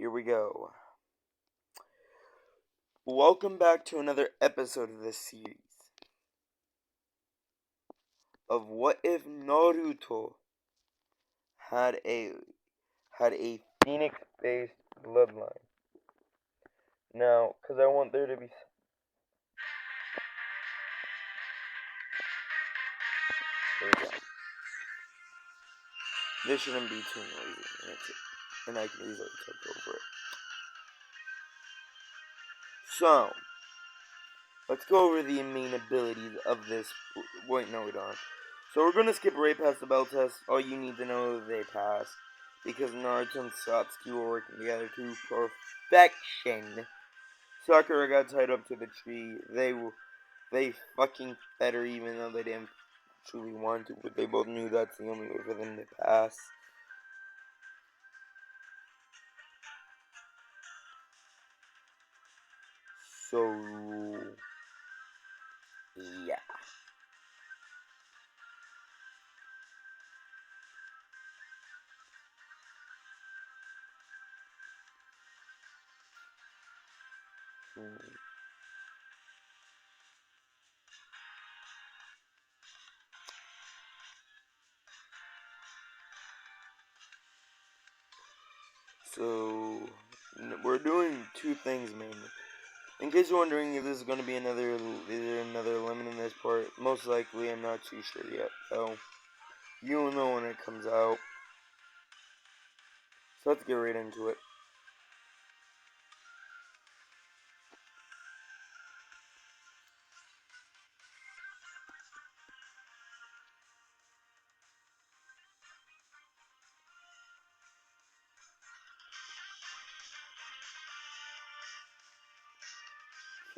here we go. Welcome back to another episode of this series of what if Naruto had a Phoenix-based bloodline. Now, because I want there to be there we go. This shouldn't be too noisy, and I can easily take over it. So, let's go over the main abilities of this. Wait, no, we don't. So we're gonna skip right past the bell test. All you need to know is they pass, because Naruto and Satsuki were working together to perfection. Sakura got tied up to the tree. They fucking fed her, even though they didn't truly want to, but they both knew that's the only way for them to pass. So, yeah. So, we're doing two things mainly. In case you're wondering if this is going to be another lemon in this part, most likely, I'm not too sure yet, so you'll know when it comes out. So let's get right into it.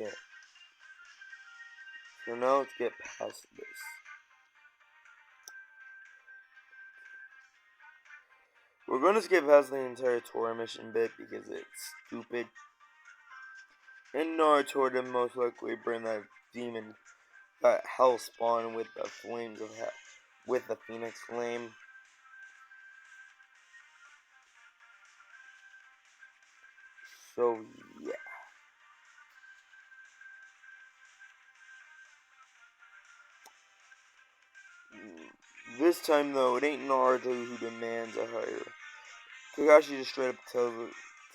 Okay. So now let's get past this. We're going to skip past the entire Tora mission bit because it's stupid. And Naruto to most likely bring that demon, that hell spawn with the flames of hell, with the Phoenix flame. So yeah. This time though, it ain't Naruto who demands a hire. Kakashi just straight up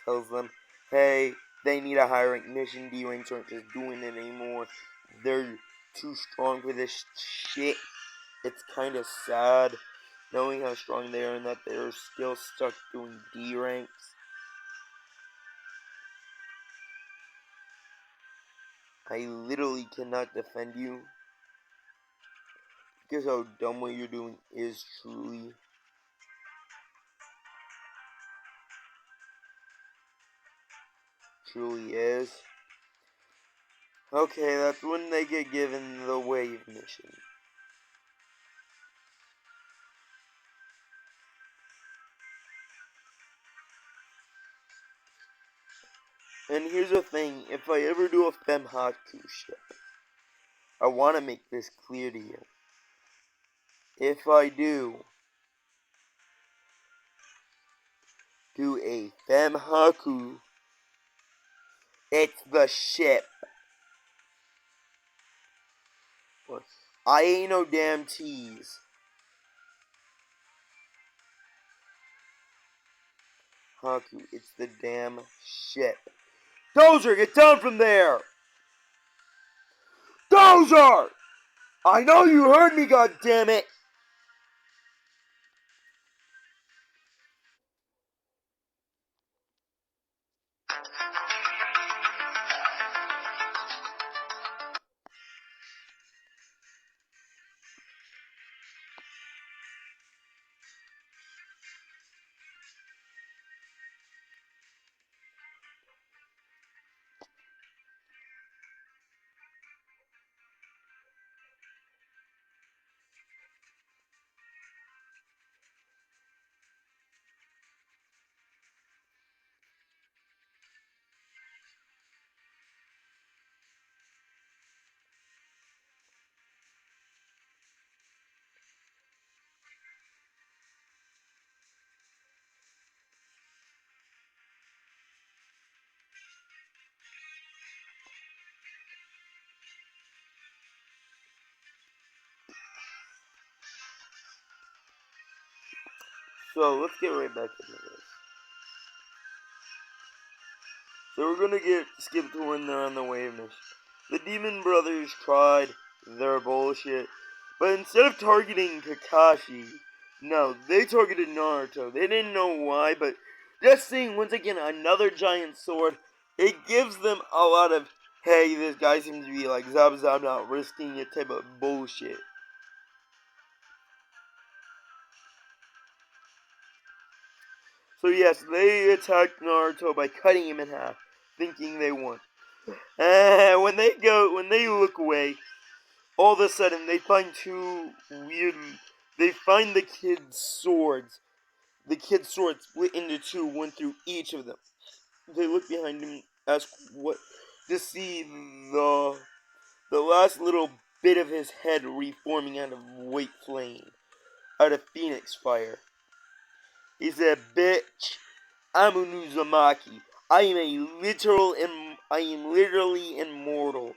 tells them, hey, they need a high rank mission. D-ranks aren't just doing it anymore. They're too strong for this shit. It's kind of sad knowing how strong they are and that they're still stuck doing D ranks. I literally cannot defend you because how dumb what you're doing is truly is. Okay, that's when they get given the wave mission. And here's the thing, if I ever do a Femhaku ship, I want to make this clear to you. If I do a Femhaku, it's the ship. I ain't no damn tease. Haku, it's the damn ship. Dozer, get down from there! Dozer! I know you heard me, goddammit! So let's get right back into this. So we're gonna get skipped to when they're on the wave mission. The Demon Brothers tried their bullshit, but instead of targeting Kakashi, no, they targeted Naruto. They didn't know why, but just seeing once again another giant sword, it gives them a lot of, hey, this guy seems to be like Zab not risking it type of bullshit. So yes, they attacked Naruto by cutting him in half, thinking they won. When they look away, all of a sudden they find they find the kid's swords. The kid's sword split into two, one through each of them. They look behind him, ask what, to see the last little bit of his head reforming out of white flame, out of phoenix fire. He said, "Bitch, I'm Unuzumaki. I am literally immortal.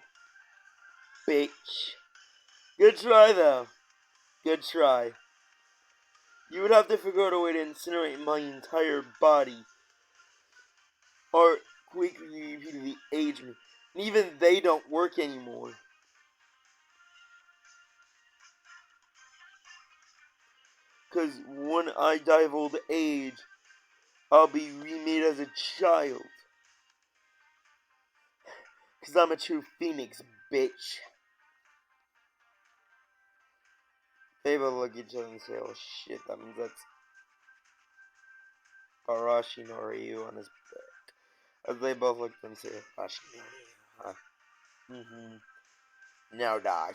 Bitch." Good try, though. Good try. You would have to figure out a way to incinerate my entire body, or quickly repeatedly age me. And even they don't work anymore. Because when I die of old age, I'll be remade as a child. Because I'm a true phoenix, bitch. They both look at each other and say, oh shit, that means that's Arashi no Ryu on his back. As they both look at them and say, Arashi no Ryu, huh? Now die.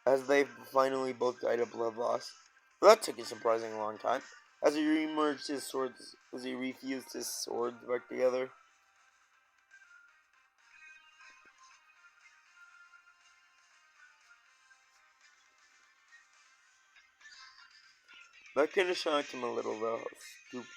As they finally both died of blood loss. Well, that took a surprisingly long time. As he remerged his swords, as he refused his swords back together. That kind of shocked him a little, though. Stupid.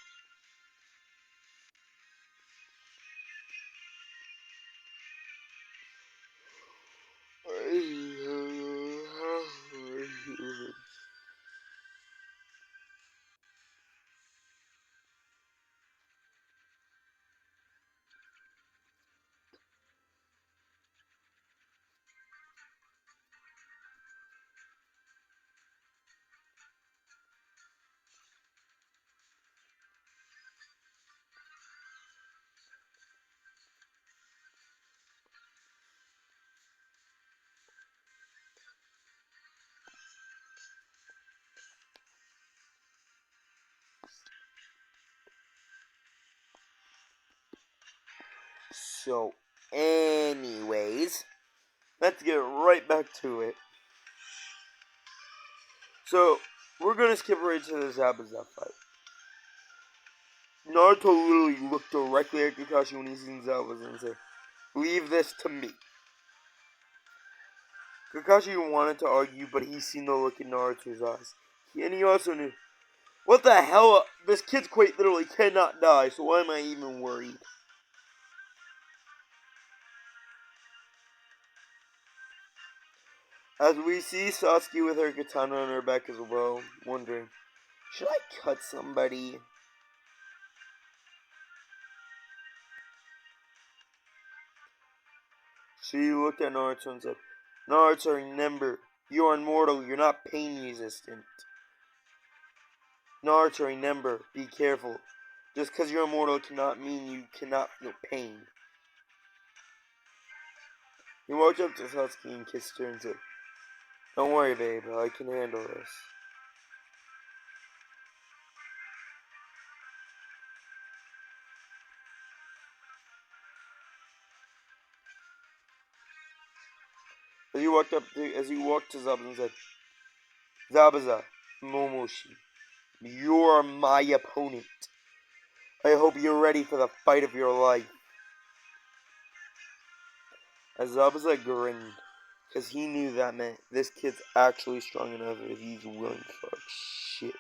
So, anyways, let's get right back to it. So, we're gonna skip right to the Zabuza fight. Naruto literally looked directly at Kakashi when he seen Zabuza and said, "Leave this to me." Kakashi wanted to argue, but he seen the look in Naruto's eyes. And he also knew, what the hell, this kid's quite literally cannot die, so why am I even worried? As we see Sasuke with her katana on her back as well, wondering, should I cut somebody? She looked at Naruto and said, Naruto, remember, you are immortal, you're not pain resistant. Naruto, remember, be careful. Just because you're immortal cannot mean you cannot feel pain. He walked up to Sasuke and kissed her and said, don't worry, babe, I can handle this. As he walked to Zabuza and said, Zabuza, Momoshi, you are my opponent. I hope you're ready for the fight of your life. As Zabuza grinned, because he knew that meant this kid's actually strong enough that he's willing to fuck shit.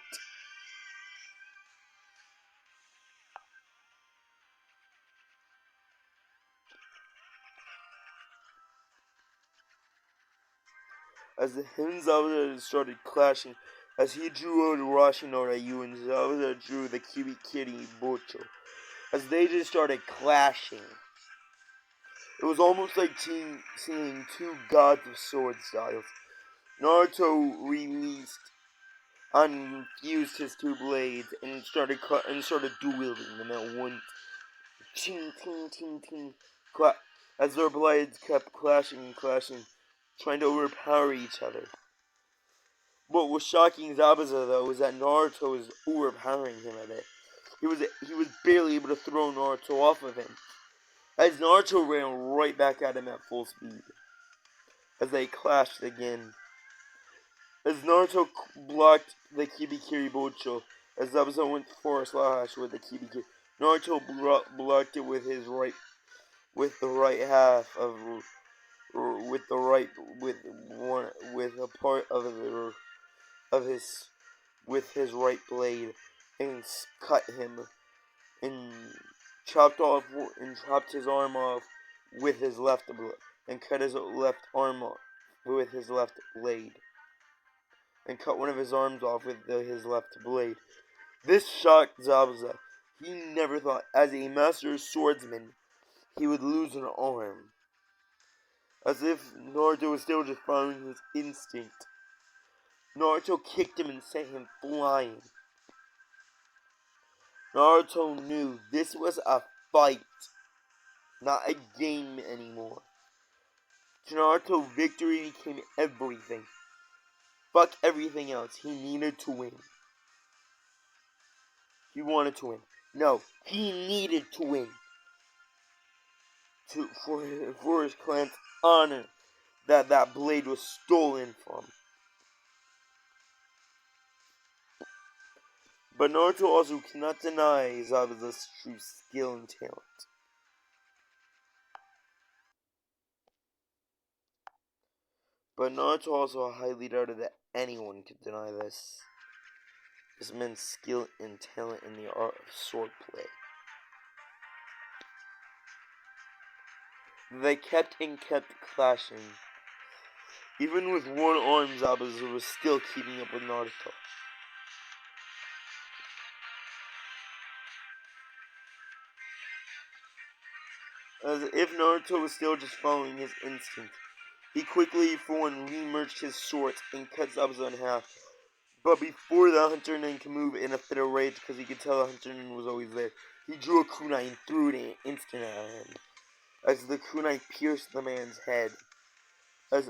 As the hymns of it started clashing, as he drew Urashi no Ryu and Zabuza drew the Kibikiri Bocho, as they just started clashing. It was almost like seeing two gods of sword styles. Naruto released and fused his two blades and started dueling them at once. Ting ting ting ting, as their blades kept clashing and clashing, trying to overpower each other. What was shocking Zabuza though was that Naruto was overpowering him a bit. He was barely able to throw Naruto off of him, as Naruto ran right back at him at full speed, as they clashed again. As Naruto blocked the Kibikiri Bocho, as Zabuza went for a slash with the Kibikiri, Naruto blocked it with his right, with the right half of, with the right, with one, with a part of the, of his, with his right blade, and cut him, and chopped his arm off with his left blade, and cut his left arm off with his left blade, and cut one of his arms off with his left blade. This shocked Zabuza. He never thought, as a master swordsman, he would lose an arm. As if Naruto was still just following his instinct, Naruto kicked him and sent him flying. Naruto knew this was a fight, not a game anymore. To Naruto, victory became everything. Fuck everything else. He needed to win. He wanted to win. No, he needed to win. For his clan's honor, that blade was stolen from. But Naruto also cannot deny Zabuza's true skill and talent. But Naruto also highly doubted that anyone could deny this man's skill and talent in the art of swordplay. They kept clashing. Even with one arm, Zabuza was still keeping up with Naruto. As if Naruto was still just following his instinct, he quickly, for one, re-merged his swords and cut Zabuza in half. But before the Hunter Nin could move in a fit of rage, because he could tell the Hunter Nin was always there, he drew a kunai and threw it in an instant at him, as the kunai pierced the man's head, as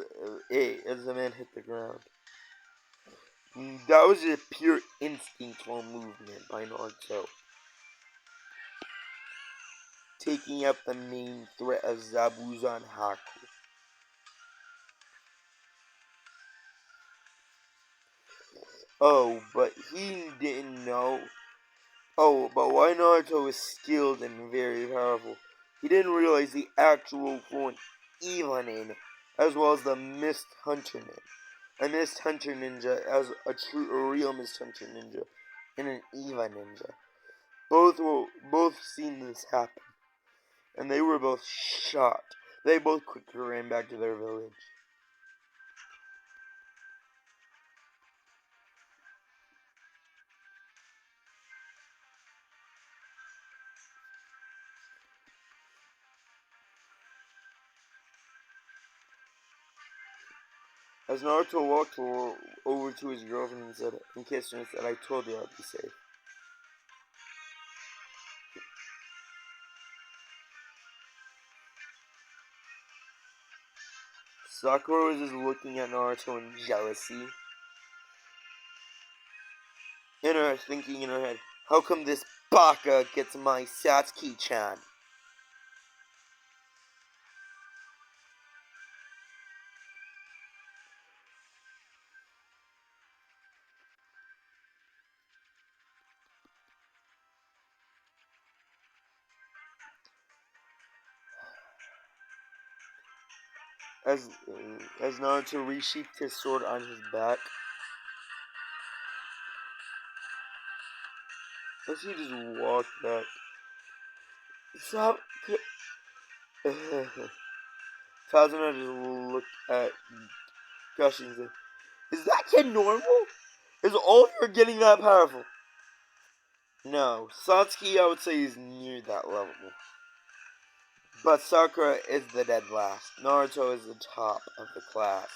the man hit the ground. That was a pure instinctual movement by Naruto, taking up the main threat of Zabuza and Haku. Oh, but he didn't know. Oh, but why Naruto was skilled and very powerful, he didn't realize the actual fluent Eva Nin, as well as the Mist Hunter Nin. A Mist Hunter Ninja as a real Mist Hunter Ninja, and an Eva Ninja. Both seen this happen, and they were both shocked. They both quickly ran back to their village. As Naruto walked over to his girlfriend and kissed her and said, "I told you I'd be safe." Sakura was just looking at Naruto in jealousy. Thinking in her head, how come this baka gets my Satsuki-chan? As Naruto resheathed his sword on his back, as he just walked back, Kazuma just looked at Gushing and said, "Is that kid normal? Is all of you getting that powerful? No. Satsuki, I would say, is near that level. But Sakura is the dead last. Naruto is the top of the class.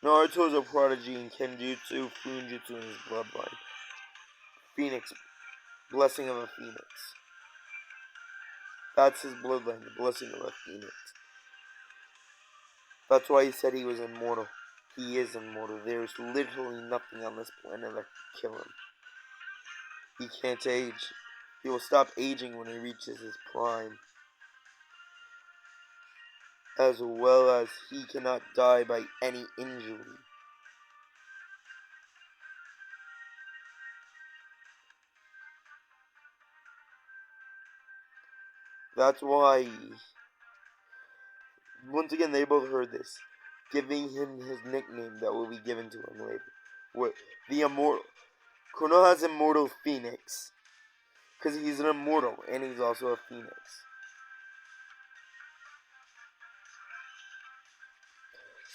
Naruto is a prodigy in Kenjutsu, Funjutsu, and his bloodline. Phoenix. Blessing of a Phoenix. That's his bloodline, the blessing of a Phoenix. That's why he said he was immortal. He is immortal. There's literally nothing on this planet that can kill him. He can't age. He will stop aging when he reaches his prime. As well as he cannot die by any injury. That's why, once again, they both heard this, giving him his nickname that will be given to him later. What, the immortal. Konoha's immortal Phoenix. Because he's an immortal, and he's also a Phoenix.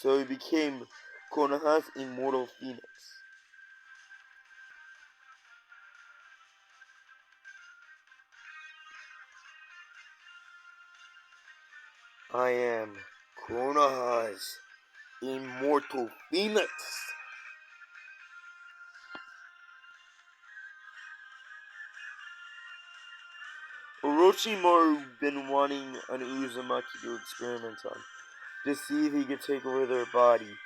So he became Konoha's immortal Phoenix. I am Konoha's immortal Phoenix. Orochimaru been wanting an Uzumaki to experiment on, to see if he could take over their body,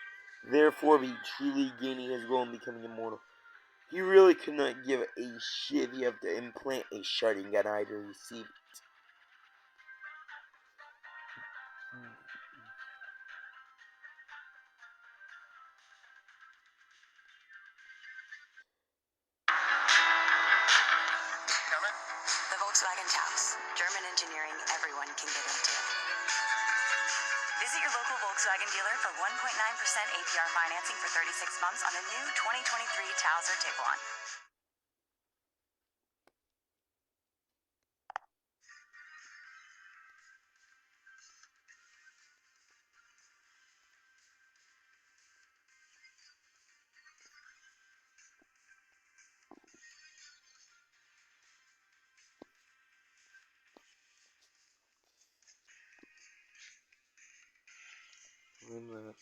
therefore be truly gaining his goal and becoming immortal. He really could not give a shit if you have to implant a Sharingan eye to receive it. The Volkswagen Taos. German engineering everyone can get into. Visit your local Volkswagen dealer for 1.9% APR financing for 36 months on a new 2023 Taos or Tiguan. Wait a minute.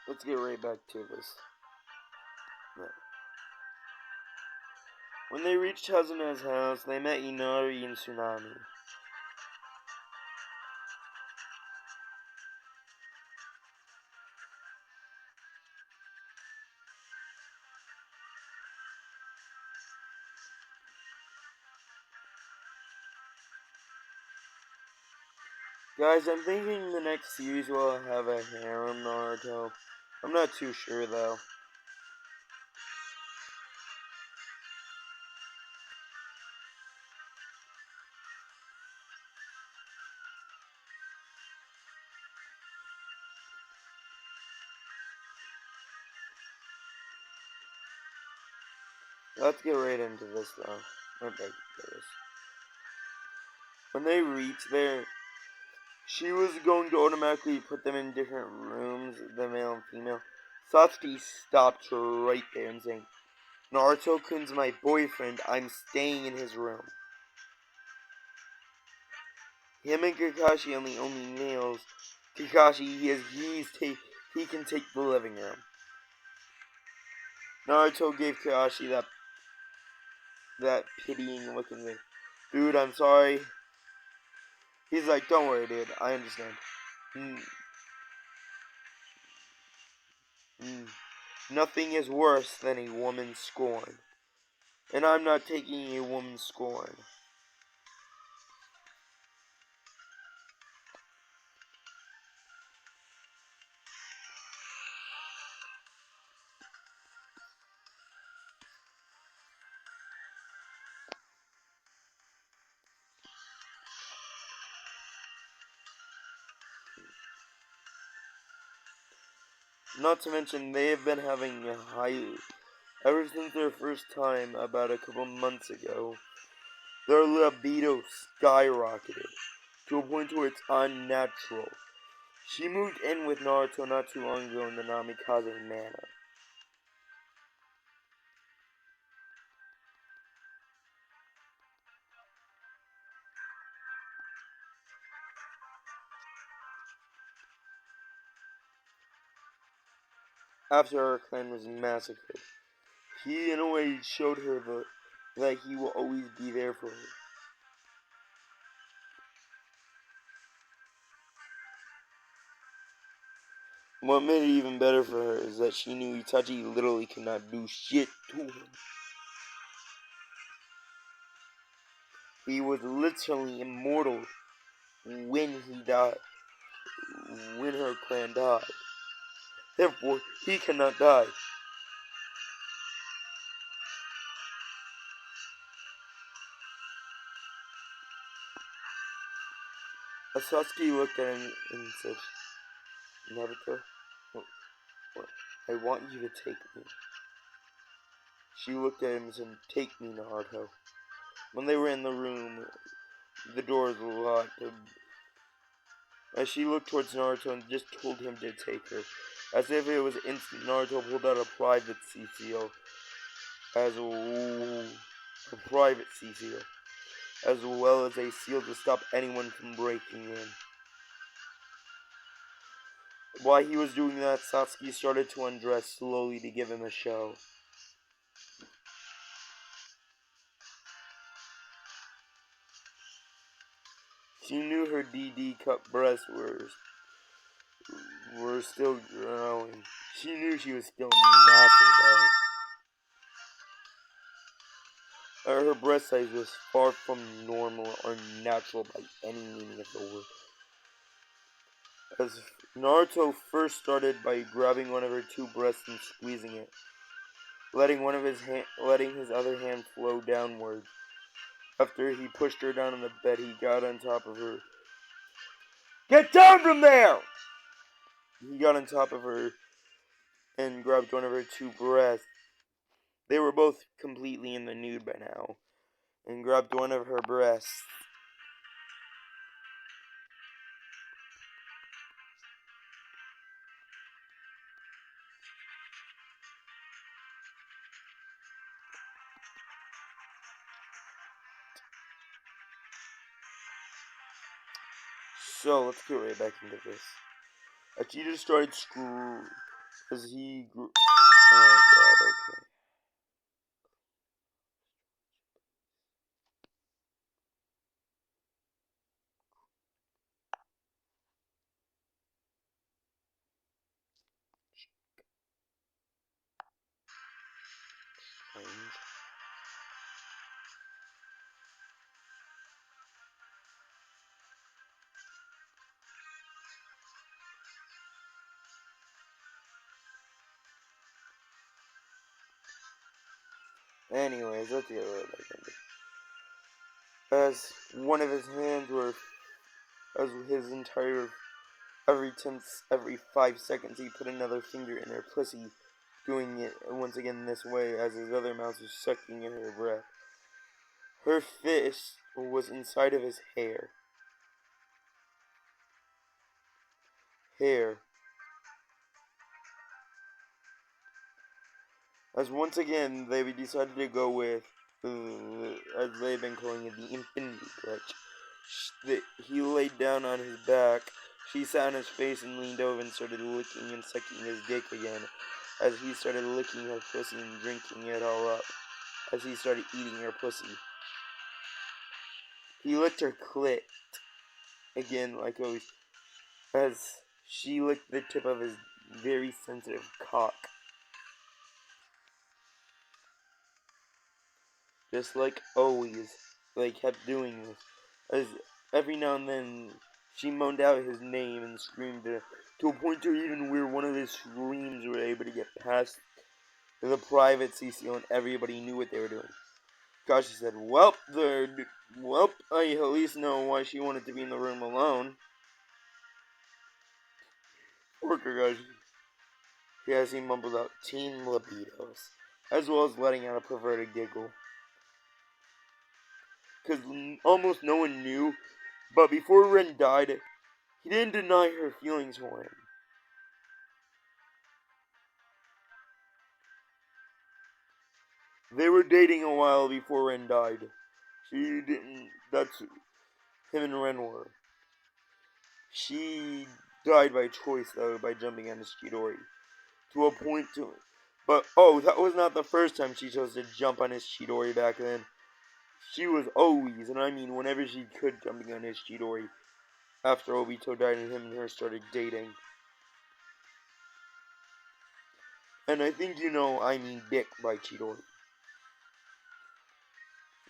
Let's get right back to this. When they reached Hazuna's house, they met Inari and Tsunami. Guys, I'm thinking the next series will have a harem Naruto. I'm not too sure though. Let's get right into this though. Okay, when they reached there, she was going to automatically put them in different rooms, the male and female. Satsuki stopped her right there and saying, Naruto-kun's my boyfriend, I'm staying in his room. Him and Kakashi are the only males. Kakashi, he can take the living room. Naruto gave Kakashi that pitying look and like, dude, I'm sorry. He's like, don't worry, dude, I understand. Nothing is worse than a woman's scorn. And I'm not taking a woman's scorn. Not to mention, they have been having a high, ever since their first time about a couple months ago, their libido skyrocketed to a point where it's unnatural. She moved in with Naruto not too long ago in the Namikaze manner. After her clan was massacred, he in a way showed her that he will always be there for her. What made it even better for her is that she knew Itachi literally could not do shit to him. He was literally immortal when he died, when her clan died. Therefore, he cannot die. Sasuke looked at him and said, Naruto, I want you to take me. She looked at him and said, take me, Naruto. When they were in the room, the doors were locked. As she looked towards Naruto and just told him to take her. As if it was instant, Naruto pulled out a private CCO. A private CCO. As well as a seal to stop anyone from breaking in. While he was doing that, Sasuke started to undress slowly to give him a show. She knew her DD cup breasts were still growing. She knew she was still massive though. Her breast size was far from normal or natural by any meaning of the word. As Naruto first started by grabbing one of her two breasts and squeezing it, letting his other hand flow downward. After he pushed her down on the bed, he got on top of her. Get down from there! He got on top of her and grabbed one of her two breasts. They were both completely in the nude by now, and grabbed one of her breasts. So, let's get right back into this. Akita started screw as he grew. Oh god, okay. Strange. Anyways, let's get right back into it. As one of his hands were, as his entire, every 5 seconds he put another finger in her pussy, doing it once again this way as his other mouth was sucking in her breath. Her fist was inside of his hair. As once again they decided to go with, as they've been calling it, the infinity glitch. He laid down on his back. She sat on his face and leaned over and started licking and sucking his dick again, as he started licking her pussy and drinking it all up, as he started eating her pussy. He licked her clit again, like always, as she licked the tip of his very sensitive cock. just like always. They kept doing this. As every now and then, she moaned out his name and screamed to a point to even where one of his screams were able to get past the private CCO and everybody knew what they were doing. Kakashi said, well, I at least know why she wanted to be in the room alone. Poor Kakashi. As he mumbled out teen libidos, as well as letting out a perverted giggle. Because almost no one knew, but before Ren died, he didn't deny her feelings for him. They were dating a while before Ren died. She didn't, that's him and Ren were. She died by choice, though, by jumping on his Chidori. To a point to, but that was not the first time she chose to jump on his Chidori back then. She was always, and I mean whenever she could, jumping on his Chidori. After Obito died and him and her started dating. And I think you know I mean dick by Chidori.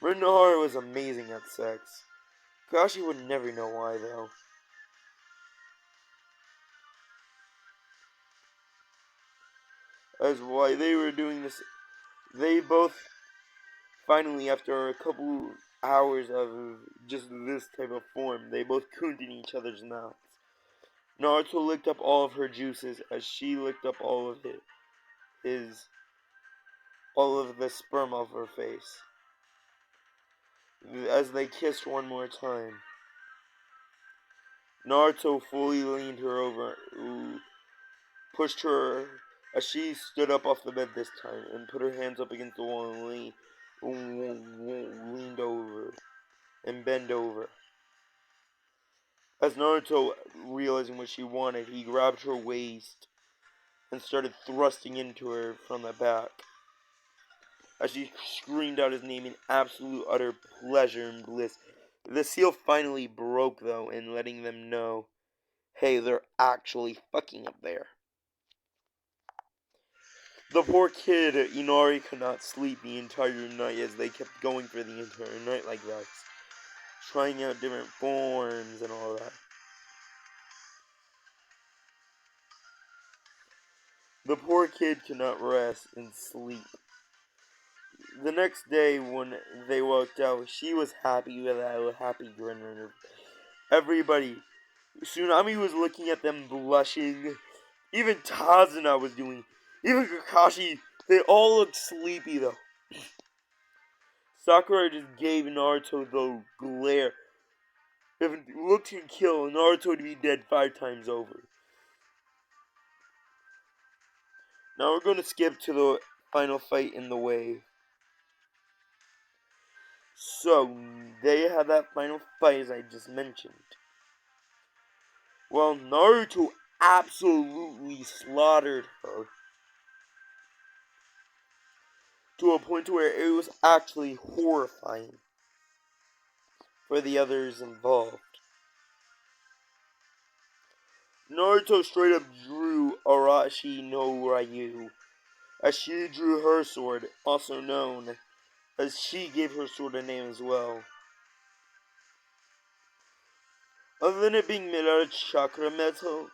Ren Nahara was amazing at sex. Kakashi would never know why though. As why they were doing this, they both finally, after a couple hours of just this type of form, they both cooned in each other's mouths. Naruto licked up all of her juices as she licked up all of all of the sperm off her face. As they kissed one more time. Naruto fully leaned her over, pushed her as she stood up off the bed this time, and put her hands up against the wall and leaned over and bent over. As Naruto, realizing what she wanted, he grabbed her waist and started thrusting into her from the back. As she screamed out his name in absolute utter pleasure and bliss. The seal finally broke, though, in letting them know, hey, they're actually fucking up there. The poor kid, Inari, could not sleep the entire night as they kept going for the entire night like that. Trying out different forms and all that. The poor kid could not rest and sleep. The next day, when they walked out, she was happy with that happy grin on her. Everybody, Tsunami was looking at them blushing. Even Tazuna was doing. Even Kakashi, they all looked sleepy though. Sakura just gave Naruto the glare. If it looked to kill, Naruto to be dead 5 times over. Now we're going to skip to the final fight in the wave. So, they had that final fight as I just mentioned. Well, Naruto absolutely slaughtered her. To a point where it was actually horrifying for the others involved. Naruto straight up drew Arashi no Ryu, as she drew her sword, also known as she gave her sword a name as well. Other than it being made out of chakra metal,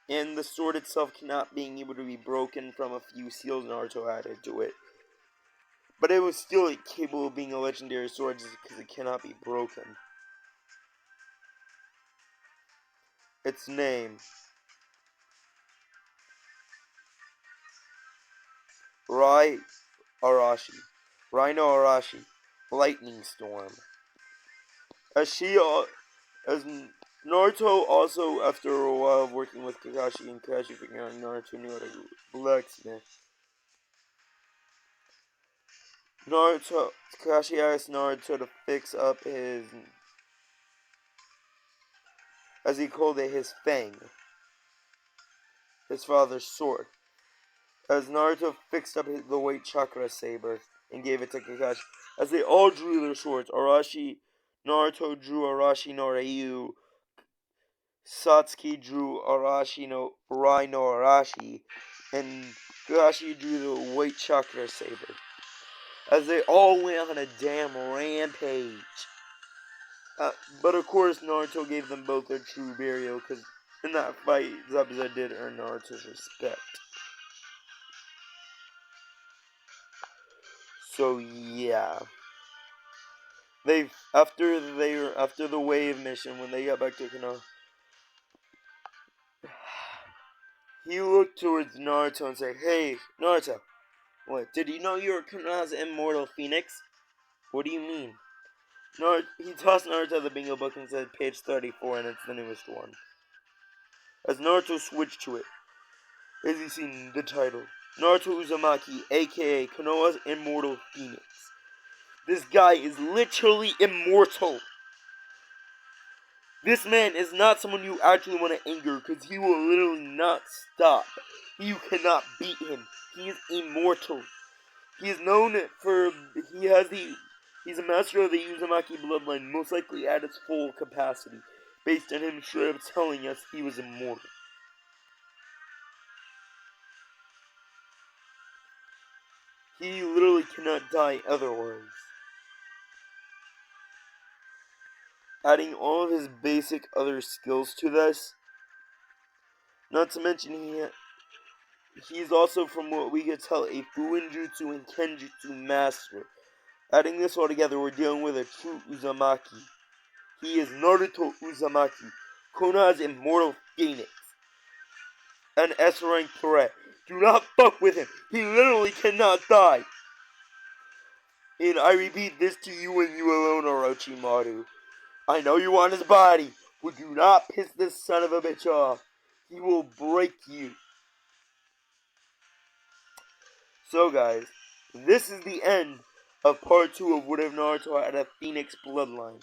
and the sword itself not being able to be broken from a few seals Naruto added to it, but it was still capable of being a legendary sword just because it cannot be broken. Its name, Rai Arashi, Rhino Arashi, Lightning Storm. As Naruto also, after a while of working with Kakashi and Kakashi figuring out Naruto knew how to blacksmith. Kakashi asked Naruto to fix up his, as he called it, his fang, his father's sword. As Naruto fixed up the white chakra saber and gave it to Kakashi. As they all drew their swords, Naruto drew Arashi no Ryu, Satsuki drew Arashi no Rai no Arashi, and Kakashi drew the white chakra saber. As they all went on a damn rampage. But of course, Naruto gave them both their true burial, because in that fight, Zabuza did earn Naruto's respect. So yeah, after the wave mission, when they got back to Konoha, he looked towards Naruto and said, "Hey, Naruto, what? Did you know you were Konoha's immortal phoenix? What do you mean?" He tossed Naruto the bingo book and said, "Page 34, and it's the newest one." As Naruto switched to it, as he seen the title, Naruto Uzumaki, aka Konoha's immortal phoenix. This guy is literally immortal. This man is not someone you actually want to anger, because he will literally not stop. You cannot beat him. He is immortal. He is known for, he's a master of the Uzumaki bloodline, most likely at its full capacity, based on him straight up telling us he was immortal. He literally cannot die otherwise. Adding all of his basic other skills to this, not to mention he's also, from what we could tell, a Fuinjutsu and Kenjutsu master. Adding this all together, we're dealing with a true Uzumaki. He is Naruto Uzumaki, Konoha's immortal phoenix. An S-rank threat. Do not fuck with him. He literally cannot die. And I repeat this to you and you alone, Orochimaru. I know you want his body, but do not piss this son of a bitch off. He will break you. So guys, this is the end of part 2 of What If Naruto Had a Phoenix Bloodline.